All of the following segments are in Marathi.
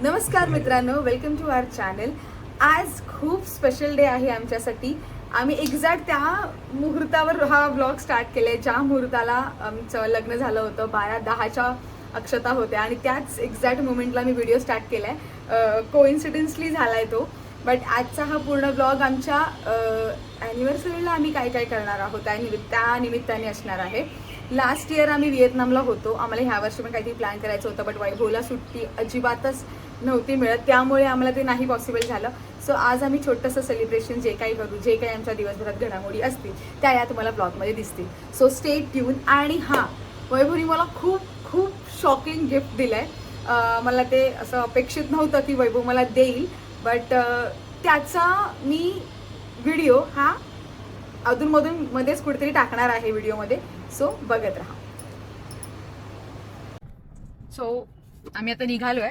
नमस्कार मित्रांनो, वेलकम टू आवर चॅनल. आज खूप स्पेशल डे आहे आमच्यासाठी. आम्ही एक्झॅक्ट त्या मुहूर्तावर हा ब्लॉग स्टार्ट केलाय ज्या मुहूर्ताला आमचं लग्न झालं होतं. 12:10च्या अक्षता होत्या आणि त्याच एक्झॅक्ट मोमेंटला मी व्हिडिओ स्टार्ट केलाय. कोइन्सिडन्सली झालाय तो. बट आजचा हा पूर्ण ब्लॉग आमच्या ॲनिव्हर्सरीला आम्ही काय काय करणार आहोत त्या निमित्ताने असणार आहे. लास्ट इयर आम्ही व्हिएतनामला होतो. आम्हाला ह्या वर्षी पण काहीतरी प्लॅन करायचं होतं, बट वैभवला सुट्टी अजिबातच नव्हती मिळत, त्यामुळे आम्हाला ते नाही पॉसिबल झालं. सो आज आम्ही छोटंसं सेलिब्रेशन जे काही करू, जे काही आमच्या दिवसभरात घडामोडी असतील त्या या तुम्हाला ब्लॉगमध्ये दिसतील. So stay tune. आणि हां, वैभवनी मला खूप खूप शॉकिंग गिफ्ट दिलं आहे. मला ते असं अपेक्षित नव्हतं की वैभव मला देईल, बट त्याचा मी व्हिडिओ हा अधूनमधून मध्येच कुठेतरी टाकणार आहे व्हिडिओमध्ये. सो बघत राहा. सो आम्ही आता निघालोय.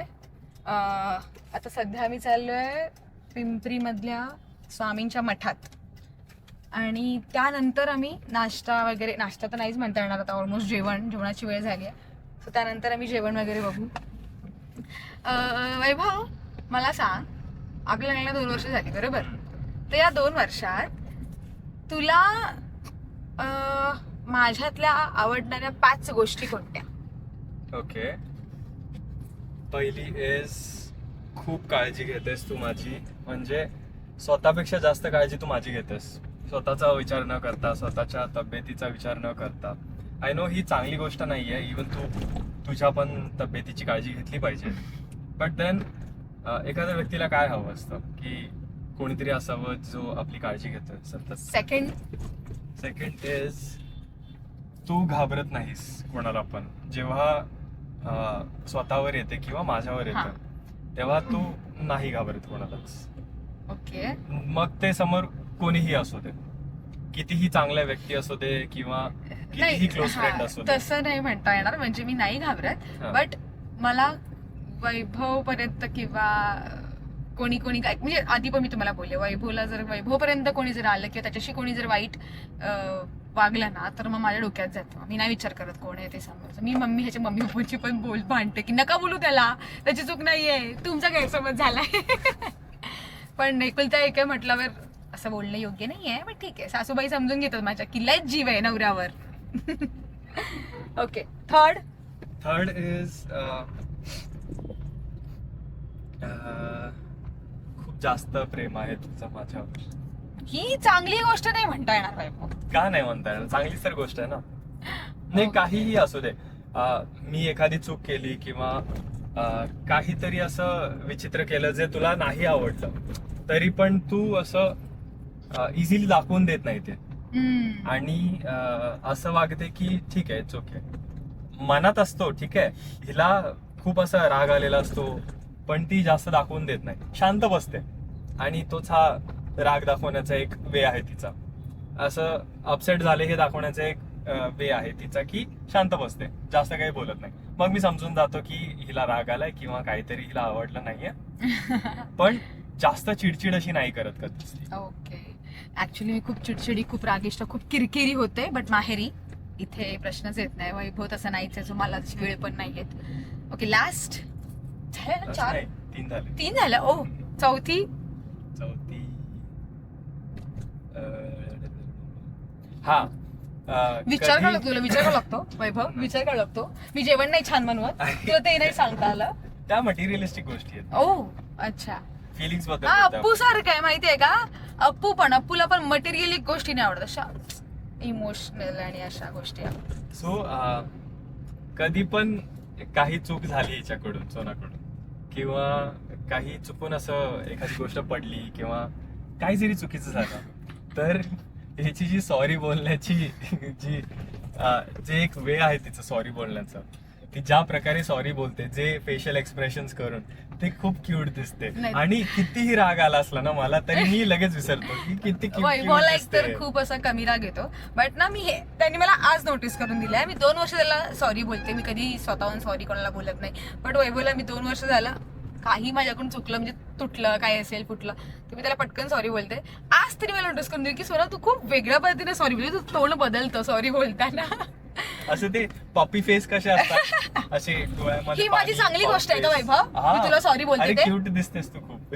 आता सध्या आम्ही चाललोय पिंपरीमधल्या स्वामींच्या मठात आणि त्यानंतर आम्ही नाश्ता तर नाहीच म्हणता येणार आता, ऑलमोस्ट जेवणाची वेळ झाली आहे. सो त्यानंतर आम्ही जेवण वगैरे बघू. वैभव, मला सांग, आपल्या लग्नाला 2 वर्ष झाली बरोबर? तर या 2 वर्षात तुला माझ्यातल्या आवडणाऱ्या 5 गोष्टी कोणत्या? ओके, पहिली इज खूप काळजी घेतेस तू माझी. म्हणजे स्वतःपेक्षा जास्त काळजी तू माझी घेतेस, स्वतःचा विचार न करता, स्वतःच्या तब्येतीचा विचार न करता. आय नो ही चांगली गोष्ट नाहीये, इवन तू तुझ्या पण तब्येतीची काळजी घेतली पाहिजे. बट देन एखाद्या व्यक्तीला काय हवं असतं की कोणीतरी असावं जो आपली काळजी घेतोय सतत. सेकंड इज तू घाबरत नाहीस कोणाला पण. जेव्हा स्वतःवर येते किंवा माझ्यावर येतं तेव्हा तू नाही घाबरत कोणालाच. ओके. मग ते समोर कोणीही असू दे, कितीही चांगल्या व्यक्ती असू दे किंवा कितीही क्लोज फ्रेंड असू दे. तसं नाही म्हणता येणार, म्हणजे मी नाही घाबरत, बट मला वैभव पर्यंत किंवा कोणी काय, म्हणजे आधी पण मी तुम्हाला बोलले, वैभव पर्यंत कोणी जर आलं किंवा त्याच्याशी कोणी जर वाईट वागलं ना, तर मग माझ्या डोक्यात जातं. मी नाही विचार करत कोण आहे ते समोरचं. मी ह्याच्या मम्मी पप्पाची पण भांडते की नका बोलू त्याला, त्याची चूक नाहीये, तुमचा गैरसमज झालाय. पण एकुलता एक आहे म्हटल्यावर असं बोलणं योग्य नाहीये. पण ठीक आहे, सासूबाई समजून घेतात माझ्या की लयच जीव आहे नवऱ्यावर. ओके. थर्ड इज खूप जास्त प्रेम आहे तुझं माझ्यावर. ही चांगली गोष्ट नाही म्हणता येणार वैभव. का नाही म्हणता येणार? चांगलीच तर गोष्ट आहे ना. नाही, काहीही असू दे, मी एखादी चूक केली किंवा काहीतरी असं विचित्र केलं जे तुला नाही आवडलं, तरी पण तू असं इझिली दाखवून देत नाही ते. आणि असं वागते की ठीक आहे, चूक आहे, मनात असतो ठीक आहे, हिला खूप असा राग आलेला असतो पण ती जास्त दाखवून देत नाही, शांत बसते. आणि तोच हा राग दाखवण्याचा एक वे आहे तिचा. असं अपसेट झाले हे दाखवण्याचा एक वे आहे तिचा की शांत बसते, जास्त काही बोलत नाही. मग मी समजून जातो की हिला राग आलाय किंवा काहीतरी हिला आवडलं नाहीये. पण जास्त चिडचिड अशी नाही करत कधीच. ओके. ऍक्च्युली मी खूप चिडचिडी, खूप रागिष्ट, खूप किरकिरी होते, बट माहेरी इथे प्रश्नच येत नाही. वैभव तसं नाहीच आहे, मला वेळ पण नाही येत. ओके, लास्ट झालं ना? 4 3 झालं. ओ, चौथी हा, विचार करावा लागतो. तुला विचार करावा लागतो वैभव, विचार करावा लागतो. मी जेवण नाही छान बनवत, तुला ते नाही सांगता आलं. त्या मटेरियलिस्टिक गोष्टी आहेत. ओ अच्छा. फिलिंग्स बद्दल. अप्पू सारखं आहे माहितीये का? अप्पूला पण मटेरियलिक गोष्टी नाही आवडत, अशा इमोशनल आणि अशा गोष्टी आवडतात. सो कधी पण काही चूक झाली हिच्याकडून, सोनाकडून, किंवा काही चुकून असं एखादी गोष्ट पडली किंवा काही जरी चुकीचं झालं, तर ह्याची जी सॉरी बोलण्याची जे एक वे आहे तिचं सॉरी बोलण्याचं, ती ज्या प्रकारे सॉरी बोलते, जे फेशियल एक्सप्रेशन्स करून, ते खूप क्यूट दिसते. आणि कितीही राग आला असला ना मला, तरी मी लगेच विसरतो की किती वैभवला एक तर खूप असा कमी राग येतो. बट ना, मी त्यांनी मला आज नोटीस करून दिलंय. मी 2 वर्ष त्याला सॉरी बोलते. मी कधी स्वतःहून सॉरी कोणाला बोलत नाही, बट वैभवला मी 2 वर्ष झालं काही माझ्याकडून चुकलं, म्हणजे तुटलं काय असेल फुटलं, तर मी त्याला पटकन सॉरी बोलते. आज तरी मला नोटीस करून दिली की सोना, तू खूप वेगळ्या पद्धतीने सॉरी बोलते, तू तोंड बदलतं सॉरी बोलताना. असे ते पॉपी फेस कसे असतात असे डोळ्यामध्ये ही माझी पाणी, चांगली puff गोष्ट आहे का face. वैभव? हा. मी तुला सॉरी बोलते अरे ते. क्यूट दिसतेस तू खूप.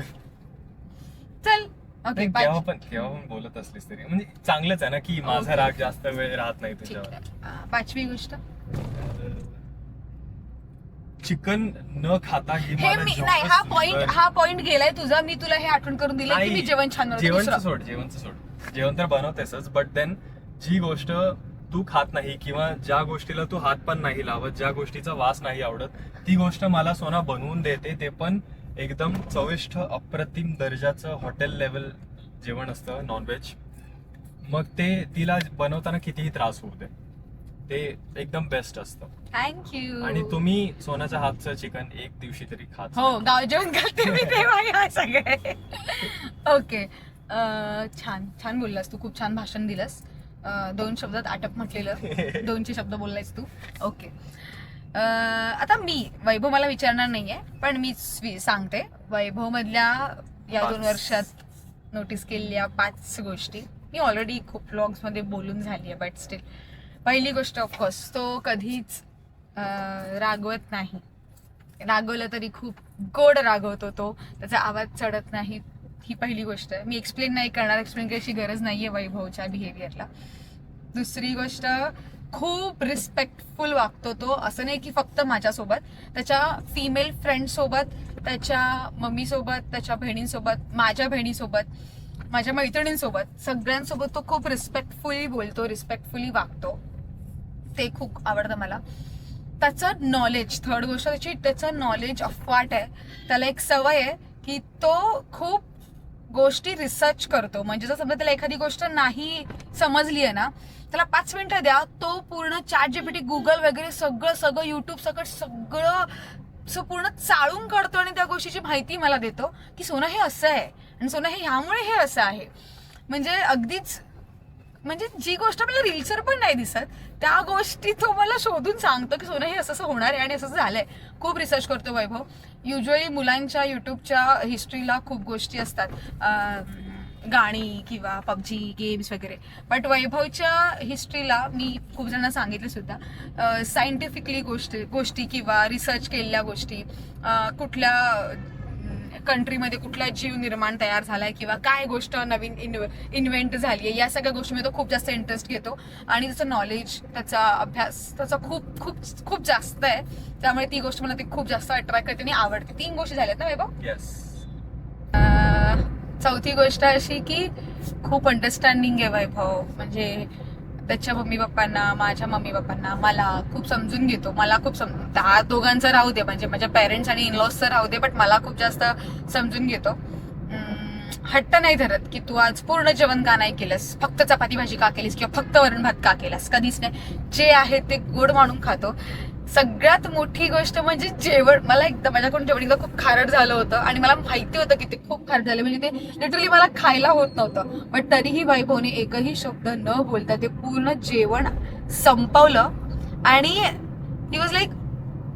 चल ओके बाय. केव्हा पण बोलत असलीस तरी म्हणजे चांगलंच आहे ना की माझा राग जास्त वेळ राहत नाही ठीक तुझ्यावर. आहे. पाचवी गोष्ट चिकन न खाता ही हे मला मी झोपच नाही सुचत. हा पॉइंट गेलाय तुझा. मी तुला हे आठवण करून दिलं की नाही, मी जेवण छान बनवते. जेवणचं दुसरं. जेवणचं सोड. जेवण तर बनवतेसच बट देन जी गोष्ट तू खात नाही किंवा ज्या गोष्टीला तू हात पण नाही लावत, ज्या गोष्टीचा वास नाही आवडत, ती गोष्ट मला सोना बनवून देते. ते पण एकदम चविष्ट अप्रतिम दर्जाचं हॉटेल लेवल जेवण असतं नॉनव्हेज. मग ते तिला बनवताना कितीही त्रास होऊ दे, ते एकदम बेस्ट असतं. थँक्यू. आणि तुम्ही सोनाच्या हातचं चिकन एक दिवशी तरी खात हो गाव जेवण करते मी तेव्हा या सगळे. ओके छान छान बोललास तू. खूप छान भाषण दिलंस. 2 शब्दात आटप म्हटलेलं. 2चे शब्द बोललायस तू. ओके आता मी वैभव मला विचारणार नाहीये पण मी सांगते वैभव मधल्या या 2 5. वर्षात नोटीस केलेल्या 5 गोष्टी. मी ऑलरेडी खूप व्लॉग्स मध्ये बोलून झाली आहे बट स्टील. पहिली गोष्ट ऑफकोर्स तो कधीच रागवत नाही. रागवलं तरी खूप गोड रागवतो तो. त्याचा आवाज चढत नाही. ही पहिली गोष्ट आहे. मी एक्सप्लेन नाही करणार. एक्सप्लेन करायची गरज नाहीये वैभवच्या बिहेवियरला. दुसरी गोष्ट खूप रिस्पेक्टफुल वागतो तो. असं नाही की फक्त माझ्यासोबत, त्याच्या फिमेल फ्रेंड सोबत, त्याच्या मम्मी सोबत, त्याच्या बहिणींसोबत, माझ्या बहिणीसोबत, माझ्या मैत्रिणींसोबत, सगळ्यांसोबत तो खूप रिस्पेक्टफुली बोलतो, रिस्पेक्टफुली वागतो. ते खूप आवडतं मला. त्याचं नॉलेज, थर्ड गोष्ट त्याचं नॉलेज अफवाट आहे. त्याला एक सवय आहे की तो खूप गोष्टी रिसर्च करतो. म्हणजे जर समजा त्याला एखादी गोष्ट नाही समजली आहे ना, त्याला 5 मिनिटं द्या, तो पूर्ण ChatGPT, गुगल वगैरे सगळं युट्यूब सगळं पूर्ण चाळून काढतो आणि त्या गोष्टीची माहिती मला देतो की सोना हे असं आहे आणि सोना हे ह्यामुळे हे असं आहे. म्हणजे अगदीच म्हणजे जी गोष्ट मला रील्सवर पण नाही दिसत त्या गोष्टी तो मला शोधून सांगतो की सोना हे असं होणार आहे आणि असं झालंय. खूप रिसर्च करतो वैभव. युजली मुलांच्या युट्यूबच्या हिस्ट्रीला खूप गोष्टी असतात, गाणी किंवा पबजी गेम्स वगैरे. बट वैभवच्या हिस्ट्रीला मी खूप जणांना सांगितलं सुद्धा, सायंटिफिकली गोष्टी किंवा रिसर्च केलेल्या गोष्टी, कुठल्या कंट्रीमध्ये कुठला जीव निर्माण तयार झालाय किंवा काय गोष्ट नवीन इन्व्हेंट झाली आहे, या सगळ्या गोष्टीमध्ये तो खूप जास्त इंटरेस्ट घेतो. आणि त्याचं नॉलेज, त्याचा अभ्यास त्याचा खूप खूप खूप जास्त आहे. त्यामुळे ती गोष्ट मला ती खूप जास्त अट्रॅक्ट करते आणि आवडते. 3 गोष्टी झाल्यात ना वैभव. येस. चौथी गोष्ट अशी की खूप अंडरस्टँडिंग आहे वैभव. म्हणजे त्याच्या मम्मी पप्पांना, माझ्या मम्मी पप्पांना, मला खूप समजून घेतो. मला खूप त्या दोघांचं राहू दे, म्हणजे माझ्या पेरेंट्स आणि इनलॉजचं राहू दे, बट मला खूप जास्त समजून घेतो. हट्ट नाही धरत की तू आज पूर्ण जेवण का नाही केलंस, फक्त चपाती भाजी का केलीस किंवा फक्त वरण भात का केलास. कधीच नाही. जे आहे ते गोड मानून खातो. सगळ्यात मोठी गोष्ट म्हणजे जेवण. मला एकदा माझ्याकडून जेवण एकदा खूप खारट झालं होतं आणि मला माहिती होतं की ते खूप खारट झालं, म्हणजे ते लिटरली मला खायला होत नव्हतं. बट तरीही वैभवने एकही शब्द न बोलता ते पूर्ण जेवण संपवलं. आणि ही वॉज लाईक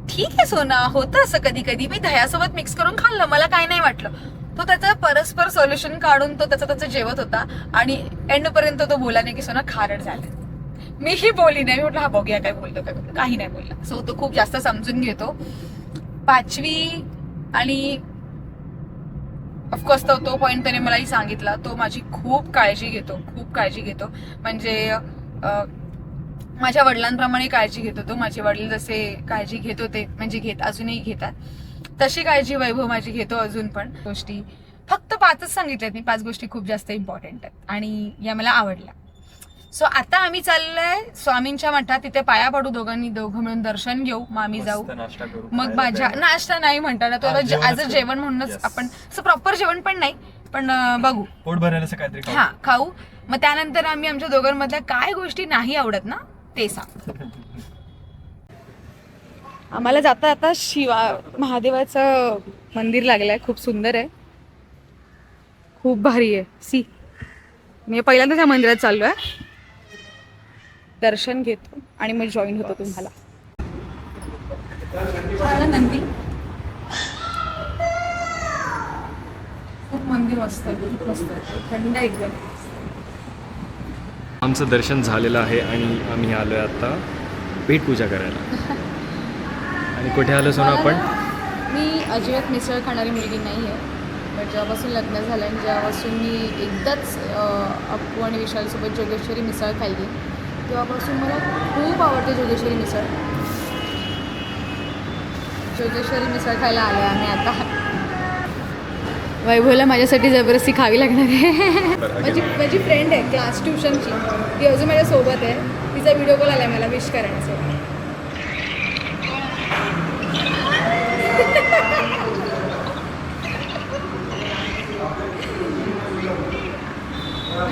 ठीक आहे सोना, होतं असं कधी कधी. मी दह्यासोबत मिक्स करून खाल्लं, मला काय नाही वाटलं. तो त्याचं परस्पर सोल्युशन काढून तो त्याचं जेवत होता आणि एंडपर्यंत तो बोला नाही की सोना खारट झालं. मीही बोलली नाही. मी म्हटलं हा बघूया काय बोलतो, काय बोलतो, काही नाही बोलला. सो तो खूप जास्त समजून घेतो. 5वी आणि ऑफकोर्स तो पॉइंट त्याने मलाही सांगितला, तो माझी खूप काळजी घेतो, खूप काळजी घेतो. म्हणजे माझ्या वडिलांप्रमाणे काळजी घेतो तो. माझे वडील जसे काळजी घेत होते, म्हणजे अजूनही घेतात, तशी काळजी वैभव माझी घेतो अजून पण. गोष्टी फक्त 5च सांगितल्यात मी. 5 गोष्टी खूप जास्त इम्पॉर्टंट आहेत आणि या मला आवडल्या. सो आता आम्ही चाललोय स्वामींच्या मठात. तिथे पाया पडू दोघं मिळून दर्शन घेऊ. मग आम्ही जाऊ. नाश्ता करू. मग माझ्या नाश्ता नाही म्हणताना तो ऍज अ जेवण म्हणूनच Yes. आपण असं प्रॉपर जेवण पण नाही पण बघू. पोट भरायला असं काहीतरी खाऊ. हा खाऊ. मग त्यानंतर आम्ही आमच्या दोघांमधल्या काय गोष्टी नाही आवडत ना ते सांग. आम्हाला जाता आता महादेवाचं मंदिर लागलंय. खूप सुंदर आहे, खूप भारी आहे. सी मी पहिल्यांदाच या मंदिरात चाललोय. दर्शन घेतो आणि मग जॉईन होतो तुम्हाला. नंदी खूप मंदिर मस्त आहे, खूप मस्त आहे, थंड एकदम. आमचं दर्शन झालेलं आहे आणि आम्ही आलोय आता पेट पूजा करायला. आणि कुठे आलो सोनू आपण? मी अजिबात मिसळ खाणारी मुलगी नाही आहे, पण जेव्हापासून लग्न झालं आणि जेव्हापासून मी एकदाच अप्पू आणि विशालसोबत जोगेश्वरी मिसळ खाल्ली तेव्हापासून मला खूप आवडते जोगेश्वरी मिसळ. जोगेश्वरी मिसळ खायला आले आम्ही आता. वैभवला माझ्यासाठी जबरदस्ती खावी लागणार आहे. माझी फ्रेंड आहे क्लास ट्युशनची, ती अजून माझ्यासोबत आहे. तिचा व्हिडिओ कॉल आला आहे मला विश करण्यासाठी.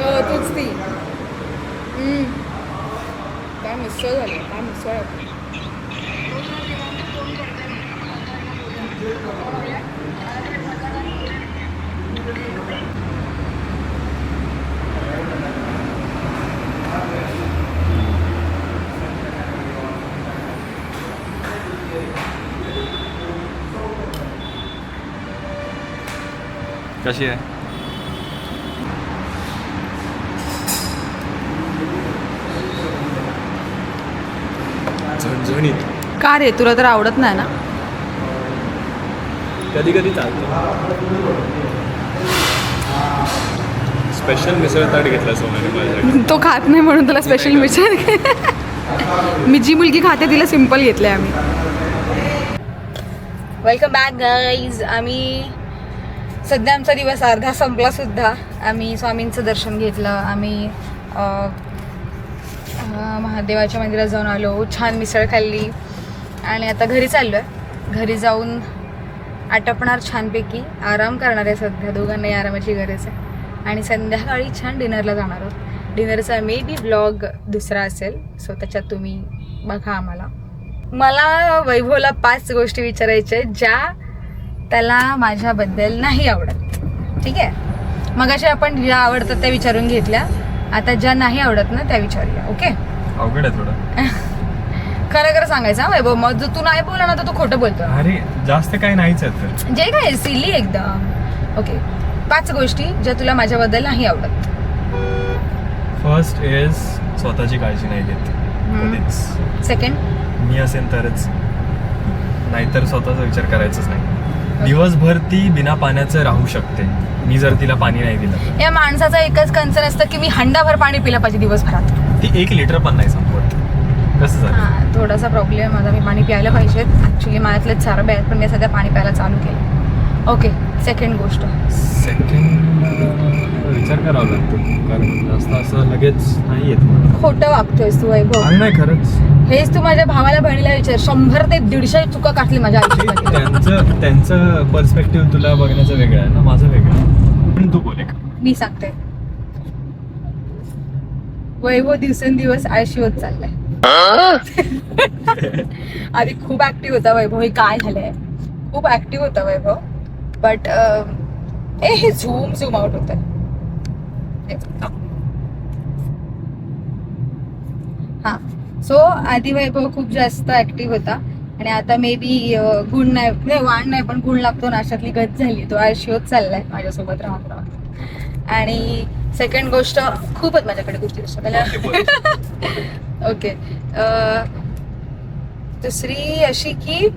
हो तूच ती. काय मिसळ झाली, काय मिसळ आहे. कशी आहे? झणझणीत. का रे, तुला तर आवडत नाही ना? कधी कधी चालतं. स्पेशल मिसळ ताट घेतला सोनाने माझ्यासाठी. तो खात नाही म्हणून तुला स्पेशल मिसळ. मी जी मुलगी खाते तिला सिम्पल घेतलंय आम्ही. Welcome back guys. आम्ही सध्या आमचा दिवस अर्धा संपला सुद्धा. आम्ही स्वामींचं दर्शन घेतलं, आम्ही महादेवाच्या मंदिरात जाऊन आलो, छान मिसळ खाल्ली आणि आता घरी चाललो आहे. घरी जाऊन आटपणार छानपैकी, आराम करणार आहे. सध्या दोघांनाही आरामाची गरज आहे आणि संध्याकाळी छान डिनरला जाणार आहोत. डिनरचा मे बी ब्लॉग दुसरा असेल, सो त्याच्यात तुम्ही बघा आम्हाला. मला वैभवला 5 गोष्टी विचारायच्या ज्या त्याला माझ्याबद्दल नाही आवडत. ठीक आहे, मगाशी आपण ज्या आवडतात त्या विचारून घेतल्या, आता ज्या नाही आवडत ना त्या विचारूया. ओके? अवघड आहे थोडं. खरं खरं सांगायचं हा वैभव, मग जर तू नाही बोलला ना तर तू खोटं बोलतो. अरे जास्त काही नाहीच आहे तर. जे काय सिली एकदम. ओके, 5 गोष्टी ज्या तुला माझ्याबद्दल नाही आवडत. फर्स्ट इज स्वतःची काळजी नाही घेत कधीच. सेकंड, मी असेल तरच, नाहीतर स्वतःचा विचार करायचाच नाही. दिवसभर ती बिना पाण्याचं राहू शकते, मी जर तिला पाणी नाही दिलं. या माणसाचा एकच कन्सर्न असतं की मी हंडाभर पाणी पिलं पाहिजे दिवसभरात. ती 1 लिटर पण नाही संपवत. कसं झालं? हां, थोडासा प्रॉब्लेम आहे माझा. मी पाणी प्यायला पाहिजे. ॲक्च्युली माझ्यातलेच सारं बॅग, पण मी सध्या पाणी प्यायला चालू केलं. ओके, सेकंड गोष्ट. सेकंड विचार करावा लागतो, कारण जास्त असं लगेच नाही येत. खोटं वागतोयस तू वैभव. आणि नाही खरंच. हेच तू माझ्या भावाला बहिणीला विचार. 100 ते 150 चुका काढली माझ्या आयुष्यात. त्यांचं पर्स्पेक्टिव्ह तुला बघण्याचं वेगळं आहे ना, माझं वेगळं आहे. पण तू बोले का? मी सांगते, वैभव दिवसेंदिवस आळशी होत चाललाय. आधी खूप ऍक्टिव्ह होता वैभव. हे काय झालंय, खूप ऍक्टिव्ह होता वैभव, बट हे झूम आउट होत. हा, सो आधी वैभव खूप जास्त ऍक्टिव्ह होता आणि आता मे बी गुण नाही, वाण नाही, पण गुण लागतो ना, अशातली गत झाली. तो आळशी होत चाललाय माझ्यासोबत राहत राहत. आणि सेकंड गोष्ट, खूपच माझ्याकडे गोष्टी असतात. ओके, दुसरी अशी की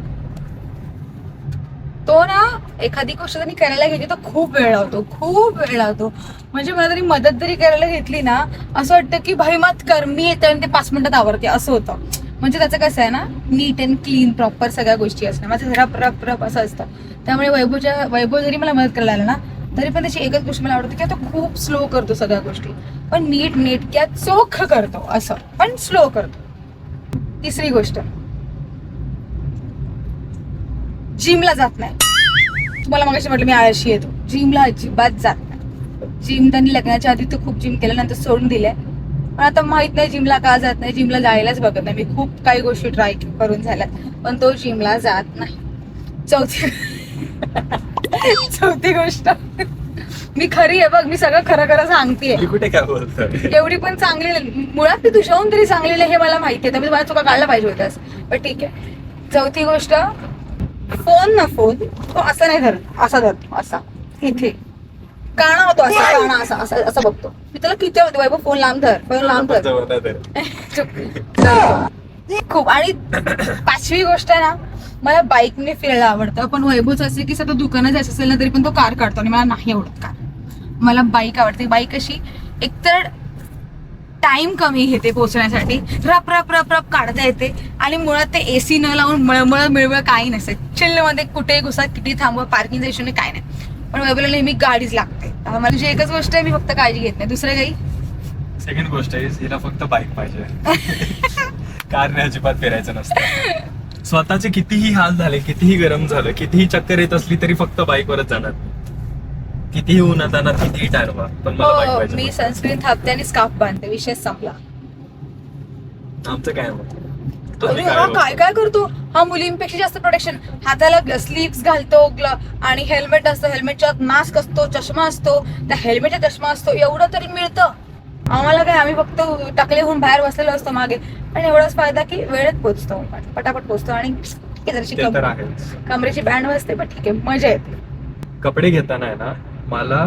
तो ना एखादी गोष्ट त्यांनी करायला घेतली तर खूप वेळ लावतो. म्हणजे मला तरी मदत जरी करायला घेतली ना, असं वाटतं की भाई मत कर, मी येते आणि ते 5 मिनिटात आवरते, असं होतं. म्हणजे त्याचं कसं आहे ना, नीट अँड क्लीन प्रॉपर सगळ्या गोष्टी असणं. माझं रप रप असं असतं. त्यामुळे वैभव जरी मला मदत करायला आला ना, तरी पण त्याची एकच गोष्ट मला आवडते की तो खूप स्लो करतो सगळ्या गोष्टी, पण नीट नेटक्या चोख करतो, असं पण स्लो करतो. तिसरी गोष्ट, जिमला जात नाही. तुम्हाला मगाशी म्हटलं मी आळशी येतो, जिमला अजिबात जात नाही. जिम त्यांनी लग्नाच्या आधी तो खूप जिम केलं, नंतर सोडून दिलंय. पण आता माहित नाही जिमला का जात नाही. जिमला जायलाच बघत नाही. मी खूप काही गोष्टी ट्राय करून झाल्यात, पण तो जिमला जात नाही. चौथी गोष्ट, मी खरी आहे बघ, मी सगळं खरं सांगतेय. कुठे काय बोलतोय? एवढी पण चांगली मुळात ती तुझ्याहून तरी चांगली हे मला माहिती आहे, त्यामुळे मला चुका काढला पाहिजे होत्यास, पण ठीक आहे. चौथी गोष्ट, फोन तो असा नाही धरत, असा धरतो, असा इथे काना होतो, असा काना असा असं बघतो. मी त्याला किती होतो वैभव, फोन लांब धर, फोन लांब धर. खूप. आणि 5वी गोष्ट आहे ना, मला बाईकने फिरायला आवडतं. पण वैभवच असे की सतत दुकानात जायचं असेल ना तरी पण तो कार काढतो आणि मला नाही आवडत कार. मला बाईक आवडते. बाईक अशी एकतर टाइम कमी घेते पोहोचण्यासाठी, रप रप रप रप काढता येते आणि मुळात ते एसी न लावून मळमळ मिळवळ काही नसते. चिल्लमध्ये कुठे घुसा, किती थांबवा, पार्किंगचा इश्यू काही नाही. पण वैभवला नेहमी गाडीच लागते. त्यामुळे मला तुझी एकच गोष्ट आहे, मी फक्त काळजी घेत नाही, दुसरं काही. सेकंड गोष्ट आहे, हिला फक्त बाईक पाहिजे. कारने अजिबात फिरायचं नसतं. स्वतःचे कितीही हाल झाले, कितीही गरम झालं, कितीही चक्कर येत असली तरी फक्त बाईकवरच जाणार. कितीही उन्हात आणा, कितीही टाळवा, पण मला बाईक हो, पाहिजे. मी सनस्क्रीन थापते आणि स्कार्फ बांधते, विषय संपला. आमचं काय मग? अरे हा काय काय करतो हा, मुलींपेक्षा जास्त प्रोटेक्शन. हाताला स्लीव्स घालतो आणि हेल्मेट असतं, हेल्मेटच्या मास्क असतो, चष्मा असतो, त्या हेल्मेटचा चष्मा असतो. एवढं तरी मिळतं आम्हाला काय, आम्ही फक्त टाकले होऊन बाहेर बसलेलो असतो मागे. पण एवढाच फायदा की वेळेत पोहोचतो, पटापट पोहोचतो. आणि ठीक आहे, जराशी ते तर आहेच. कमरेची बँड वाजते, पण ठीक आहे, मजा येते. कपडे घेताना आहे ना, मला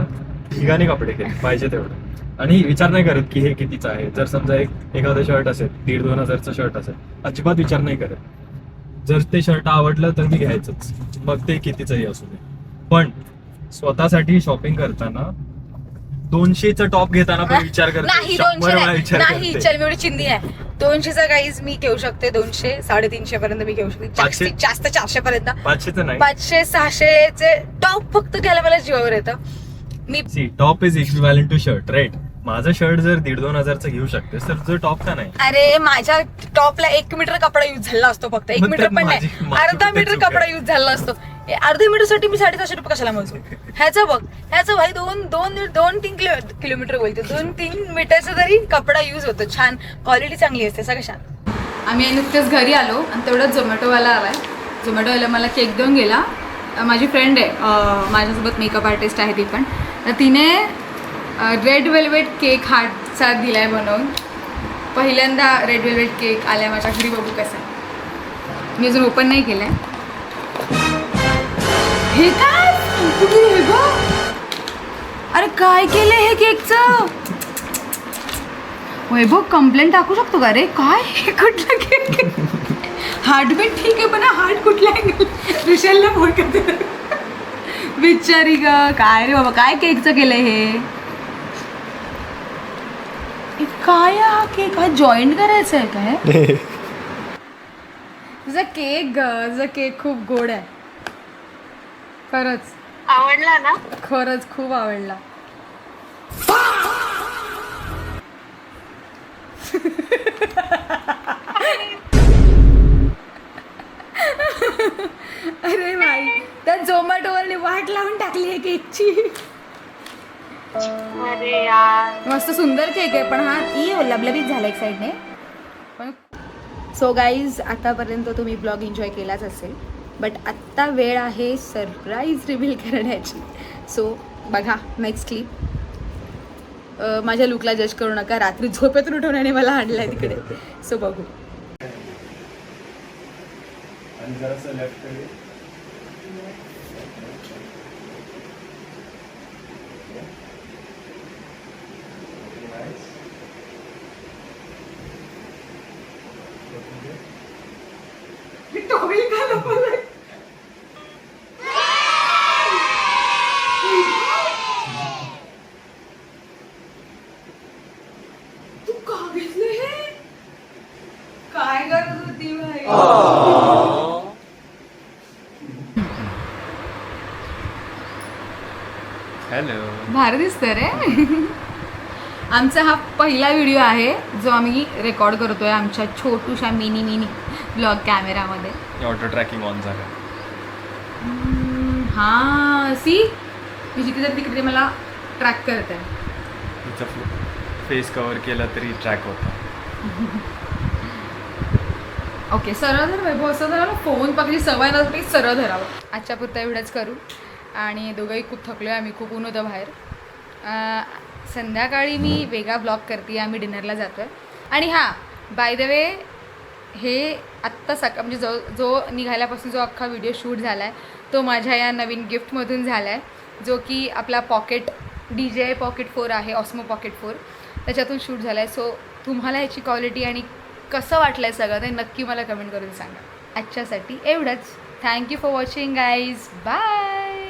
ठिकाणी कपडे घेतले पाहिजे तेवढं, आणि विचार नाही करत की हे कितीचं आहे. जर समजा एखादं शर्ट असेल, 1,500-2,000 हजारचं शर्ट असेल, अजिबात विचार नाही करत. जर ते शर्ट आवडलं तर मी घ्यायचंच, मग ते कितीचंही असू दे. पण स्वतःसाठी शॉपिंग करताना 200चं टॉप घेताना पण विचार करते, नाही 100 वेळा 200 विचार नाही, करते. चल मी एवढी चिंदी आहे. 200चा काहीच मी घेऊ शकते, 200 350 पर्यंत मी घेऊ शकते, 500 जास्त 400 पर्यंत. 500चं नाही. 500-600चे टॉप फक्त घ्यायला मला जीवावर येतं. मी see top is equivalent to shirt, right? माझं शर्ट जर 1,500-2,000 हजारचं घेऊ शकते तर तुझं टॉप का नाही? अरे माझ्या टॉपला 1 मीटर कपडा युज झाला असतो, फक्त 1 मग मीटर तर पण नाही, माझी अर्धा कुठे मीटर चूक आहे? कपडा युज झाला असतो. अर्ध्या मीटर साठी मी 750 रुपये कशाला मोजू? ह्याचं बघ, ह्याचं भाई 2-3 किलोमीटर बोलते, 2-3 मीटरचा तरी कपडा युज होतो. छान क्वालिटी चांगली असते, सगळं छान. आम्ही नुकतेच घरी आलो आणि तेवढ्यात झोमॅटोवाला आलाय. झोमॅटोवाला मला केक देऊन गेला. माझी फ्रेंड आहे, माझ्यासोबत मेकअप आर्टिस्ट आहे ती पण, तर तिने रेड वेल्वेट केक हार्टचा दिलाय बनवून. पहिल्यांदा रेड वेल्वेट केक आलाय माझ्या घरी, बघू कसा आहे. मी अजून ओपन नाही केलाय. हे काय हे बघ, अरे काय केलंय हे केकचं? वैभव कंप्लेंट टाकू शकतो का रे? काय हे कुठला केक? हार्ट बीट ठीक आहे, पण हार्ट कुठला आहे? विशालला फोन करते बिचारी ग. काय रे बाबा, काय केकचं केलंय हे? काय हा केक? हा जॉईंट करायचं आहे काय? तुझा केक खूप गोड आहे खरंच. आवडला ना? खरंच खूप आवडला. अरे भाई, त्या झोमॅटोवरने वाट लावून टाकली आहे केकची. अरे यार, मस्त सुंदर केक आहे, पण हा लबलबीत झाला एक साईडने. पण सो गाईज, आतापर्यंत तुम्ही ब्लॉग एन्जॉय केलाच असेल, बट आत्ता वेळ आहे सरप्राईज रिव्हील करण्याची. सो बघा नेक्स्ट क्लिप. माझ्या लुकला जज करू नका, रात्री झोपेतून उठवण्याने मला आणलं आहे तिकडे. सो बघू. तू का घेतलं हे? काय करत होती भाई? हॅलो. भारी दिसतंय रे. आमचा हा पहिला व्हिडिओ आहे जो आम्ही रेकॉर्ड करतोय आमच्या छोटूशा मिनी ब्लॉग कॅमेरामध्ये. ऑटो ट्रॅकिंग ऑन झालं. हा सी, मी जिथे जर तिकडे मला ट्रॅक करते. तिचं फेस कव्हर केला तरी ट्रॅक होता. ओके, सरळ धर वैभव, असं धरा ना, फोन पकडली सवय नसते, सरळ धरावं. आजच्या पुरता एवढंच करू. आणि दोघंही खूप थकलो आहे आम्ही, खूप ऊन होतं बाहेर. संध्याकाळी मी वेगळा ब्लॉग करते, आम्ही डिनरला जातो आहे. आणि हां, बाय द वे, हे आत्ता म्हणजे जो निघाल्यापासून जो अख्खा व्हिडिओ शूट झाला आहे तो माझ्या या नवीन गिफ्टमधून झाला आहे, जो की आपला DJI Pocket 4 आहे, ऑस्मो Pocket 4, त्याच्यातून शूट झाला आहे. सो तुम्हाला ह्याची क्वालिटी आणि कसं वाटलंय सगळं ते नक्की मला कमेंट करून सांगा. आजच्यासाठी एवढंच. Thank you for watching guys. Bye.